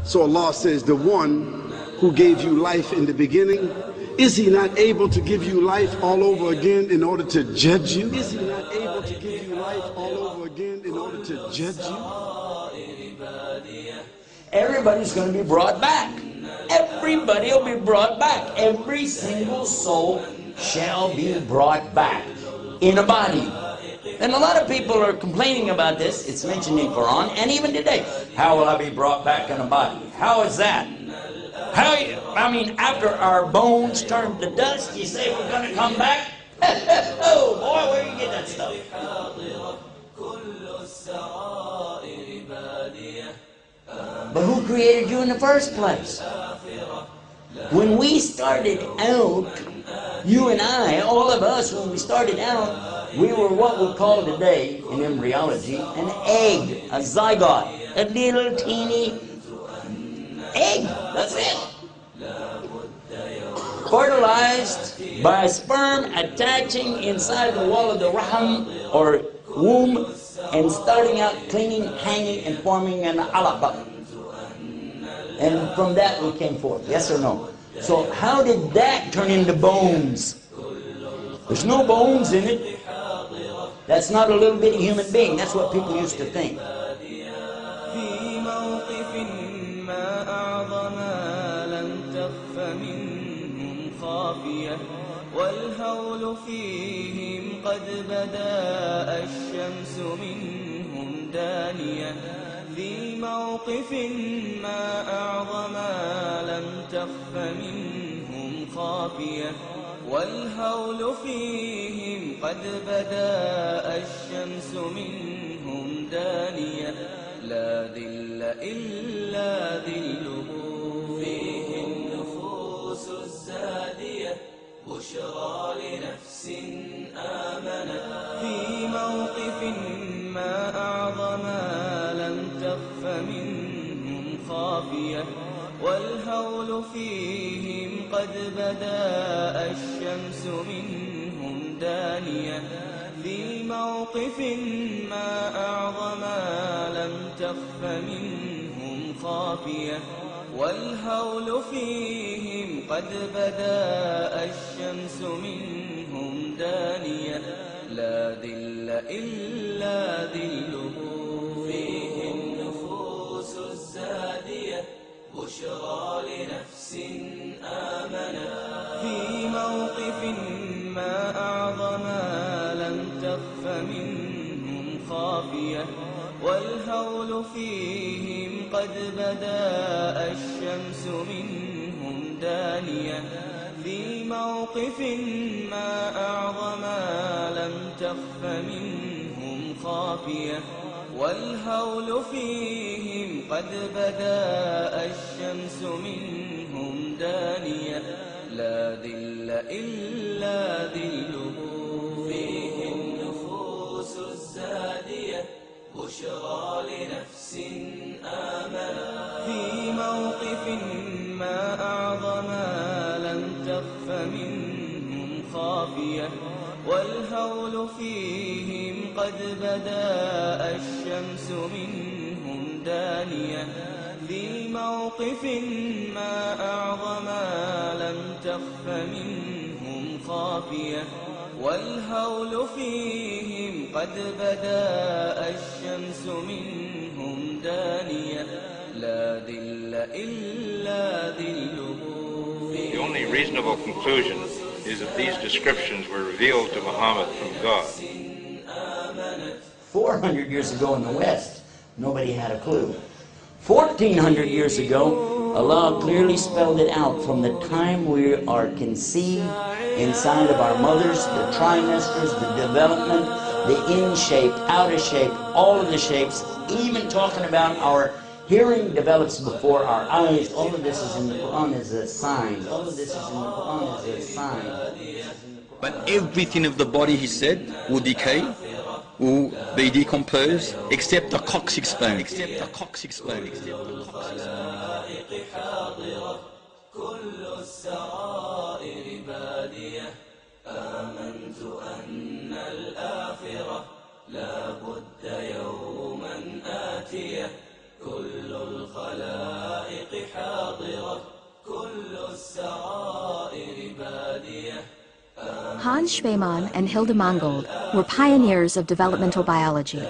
So Allah says, the one who gave you life in the beginning, is he not able to give you life all over again in order to judge you? Is he not able to give you life all over again in order to judge you? Everybody's going to be brought back. Everybody will be brought back. Every single soul shall be brought back in a body. And a lot of people are complaining about this. It's mentioned in Quran and even today. How will I be brought back in a body? How is that? I mean, after our bones turn to dust, you say we're going to come back? Oh boy, where do you get that stuff? But who created you in the first place? When we started out, you and I, all of us, when we started out, we were what we call today, in embryology, an egg, a zygote, a little teeny egg, that's it. Fertilized by sperm attaching inside the wall of the rahim or womb and starting out clinging, hanging, and forming an alaqa. And from that we came forth, yes or no? So how did that turn into bones? There's no bones in it. That's not a little bitty human being. That's what people used to think. والهول فيهم قد بدا الشمس منهم دانية في موقف ما أعظم لم تخف منهم خافية والهول فيهم قد بدا الشمس منهم دانية لا ذل إلا ذله فيه النفوس الزادية بشرى لنفس آمنت في موقف ما أعظم لم تخف منهم خافية والهول فيهم قد بدا الشمس منهم دانية في موقف ما أعظم لم تخف منهم خافية والهول فيهم قد بدا الشمس منهم دانية لا ذل إلا ذله فيه النفوس الزادية بشرى لنفس آمنت في موقف ما أعظم لم تخف منهم خافية والهول فيهم قد بدا الشمس منهم دانية في موقف ما أعظم لم تخف منهم خافية والهول فيهم قد بدا الشمس منهم دانية لا ذل إلا ذله فيه النفوس الزادية بشرى لنفس آمنت في موقف ما أعظم لم تخف منهم خافية والهول فيهم قد بدا الشمس منهم دانية في موقف ما أعظم لم تخف منهم خافية والهول فيهم قد بدا الشمس منهم دانية لا ذل إلا ذله. The only reasonable conclusion is that these descriptions were revealed to Muhammad from God. 400 years ago in the West, nobody had a clue. 1400 years ago, Allah clearly spelled it out from the time we are conceived inside of our mothers, the trimesters, the development, the in shape, out of shape, all of the shapes, even talking about our hearing develops before our eyes. All of this is in the Quran as a sign. All of this is in the Quran as a sign. But everything of the body, he said, will decay, will be decomposed, except the coccyx bone. Except the coccyx bone. Except the coccyx bone. كل السرائر بادية آمنت أن الآخرة لا بد يوما آتية كل الخلائق Hans Spemann and Hilde Mangold were pioneers of developmental biology.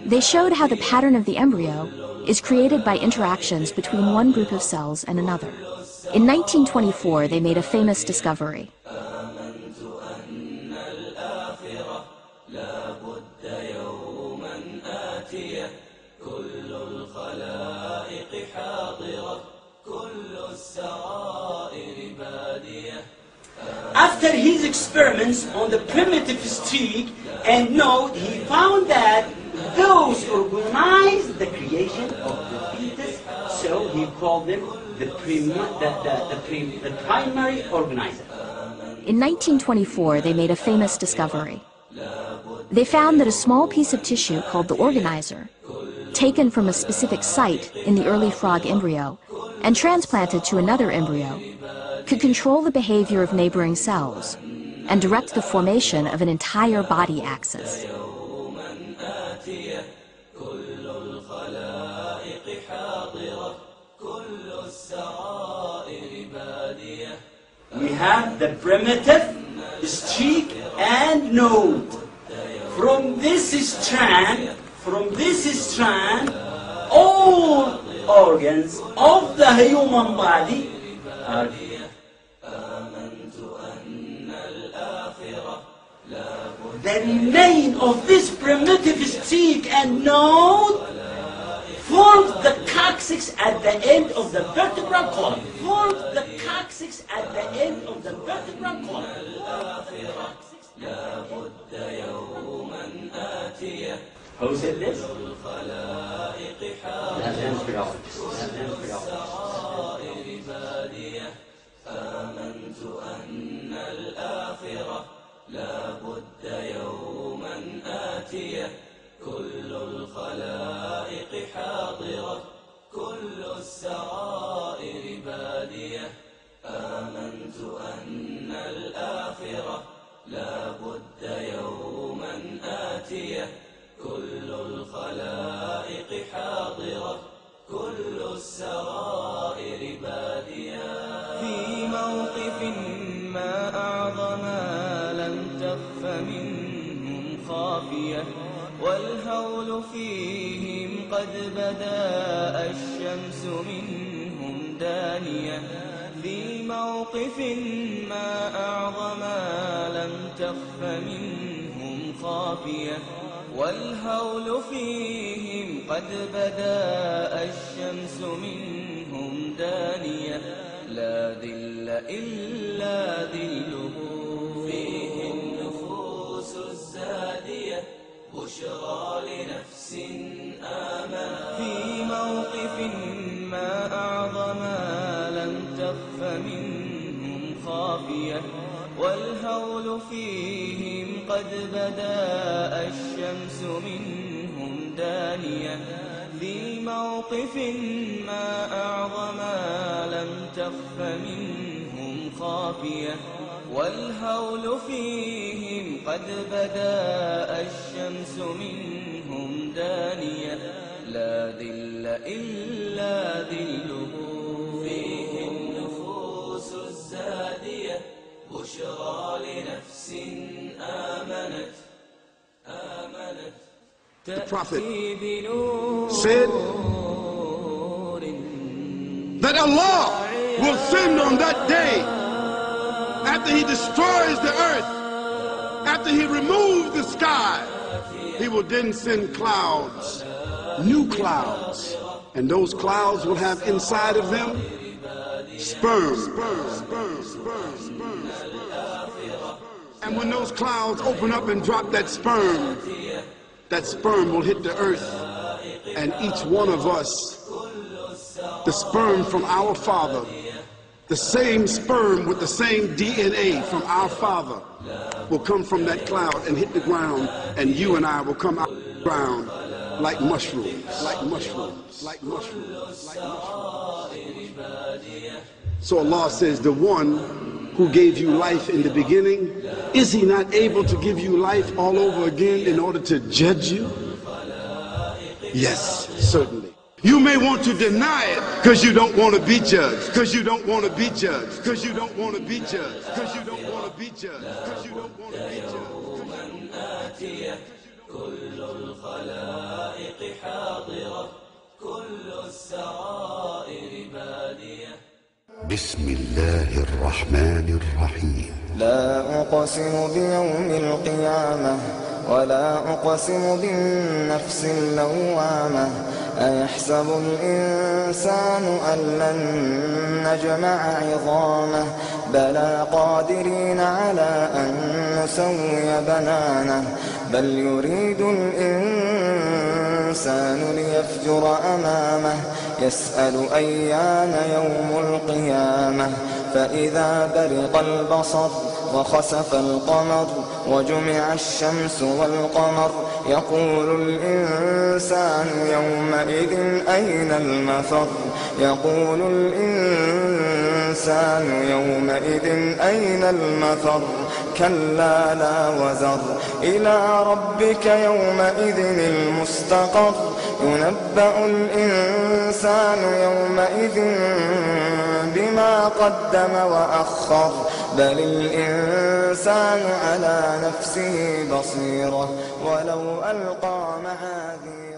They showed how the pattern of the embryo is created by interactions between one group of cells and another. In 1924, they made a famous discovery. After his experiments on the primitive streak and node, he found that those organized the creation of the fetus, so he called them the primary organizer. In 1924, they made a famous discovery. They found that a small piece of tissue called the organizer, taken from a specific site in the early frog embryo and transplanted to another embryo, could control the behavior of neighboring cells and direct the formation of an entire body axis. We have the primitive streak and node. From this strand, all organs of the human body are the remain of this primitive streak and node formed the coccyx at the end of the vertebral column. Who said this? في موقف ما أعظم لم تخف منهم خافية والهول فيهم قد بدا الشمس منهم دانية في موقف ما أعظم لم تخف منهم خافية والهول فيهم قد بدا الشمس منهم دانية لا ذل إلا ذله فيه النفوس الزادية بشرى لنفس آمنت في موقف ما أعظم لم تخف منهم خافية والهول فيهم قد بدا الشمس منهم دانية في موقف ما أعظم لم تخف منهم خافية والهول فيهم قد بدا الشمس منهم دانية لا ذل إلا ذله فيه النفوس الزادية بشرى لنفس آمنت The Prophet said that Allah will send on that day, after He destroys the earth, after He removes the sky, He will then send clouds, new clouds, and those clouds will have inside of them sperm. And when those clouds open up and drop that sperm will hit the earth, and each one of us, the sperm from our father, the same sperm with the same DNA from our father, will come from that cloud and hit the ground, and you and I will come out of the ground like mushrooms. So Allah says, the one who gave you life in the beginning, is He not able to give you life all over again in order to judge you? Yes, certainly. You may want to deny it because you don't want to be judged, because you don't want to be judged, because you don't want to be judged, because you don't want to be judged, because you don't want to be judged. كل الخلائق حاضرة كل السرائر بادية. بسم الله الرحمن الرحيم. لا أقسم بيوم القيامة ولا أقسم بالنفس اللوامة أيحسب الإنسان أن لن نجمع عظامه بلى قادرين على أن نسوي بنانه بل يريد الإنسان ليفجر أمامه يسأل أيان يوم القيامة فإذا برق البصر وخسف القمر وجمع الشمس والقمر يقول الإنسان يومئذ أين المفر يقول الإنسان يومئذ أين المفر كلا لا وزر إلى ربك يومئذ المستقر ينبأ الإنسان يومئذ بما قدم وأخر بل الإنسان على نفسه بصيرة ولو ألقى معاذيره